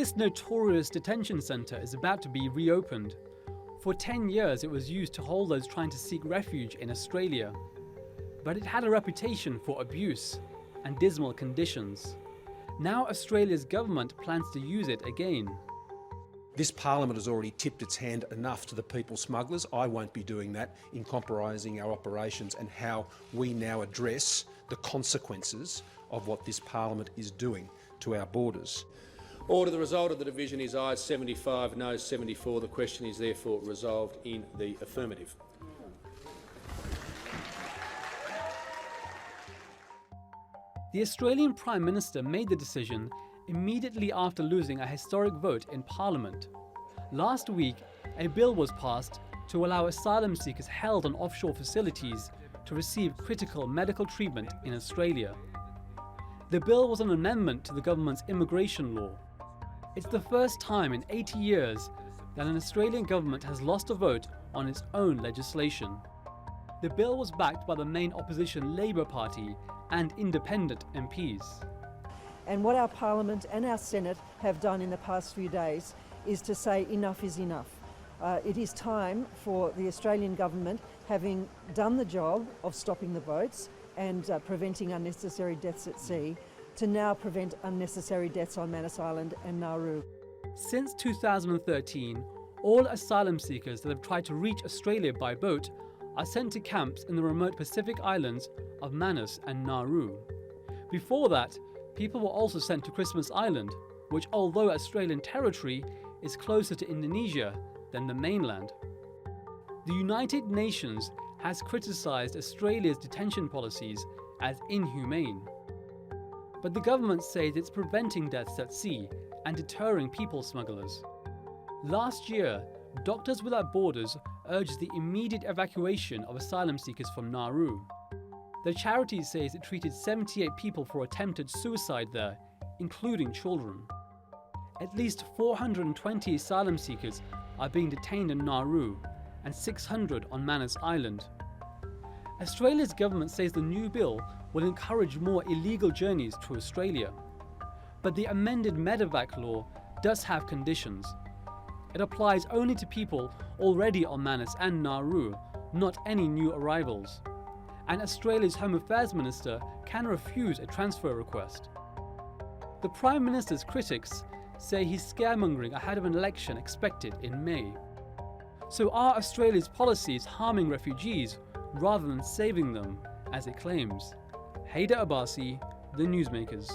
This notorious detention centre is about to be reopened. For 10 years it was used to hold those trying to seek refuge in Australia. But it had a reputation for abuse and dismal conditions. Now Australia's government plans to use it again. This Parliament has already tipped its hand enough to the people smugglers. I won't be doing that in compromising our operations and how we now address the consequences of what this Parliament is doing to our borders. Order. The result of the division is ayes 75, noes 74. The question is therefore resolved in the affirmative. The Australian Prime Minister made the decision immediately after losing a historic vote in Parliament. Last week, a bill was passed to allow asylum seekers held on offshore facilities to receive critical medical treatment in Australia. The bill was an amendment to the government's immigration law. It's the first time in 80 years that an Australian government has lost a vote on its own legislation. The bill was backed by the main opposition Labor Party and independent MPs. And what our Parliament and our Senate have done in the past few days is to say enough is enough. It is time for the Australian government, having done the job of stopping the boats and preventing unnecessary deaths at sea, to now prevent unnecessary deaths on Manus Island and Nauru. Since 2013, all asylum seekers that have tried to reach Australia by boat are sent to camps in the remote Pacific islands of Manus and Nauru. Before that, people were also sent to Christmas Island, which, although Australian territory, is closer to Indonesia than the mainland. The United Nations has criticised Australia's detention policies as inhumane. But the government says it's preventing deaths at sea and deterring people smugglers. Last year, Doctors Without Borders urged the immediate evacuation of asylum seekers from Nauru. The charity says it treated 78 people for attempted suicide there, including children. At least 420 asylum seekers are being detained in Nauru and 600 on Manus Island. Australia's government says the new bill will encourage more illegal journeys to Australia. But the amended Medevac law does have conditions. It applies only to people already on Manus and Nauru, not any new arrivals. And Australia's Home Affairs Minister can refuse a transfer request. The Prime Minister's critics say he's scaremongering ahead of an election expected in May. So are Australia's policies harming refugees rather than saving them, as it claims? Hyder Abbasi, The Newsmakers.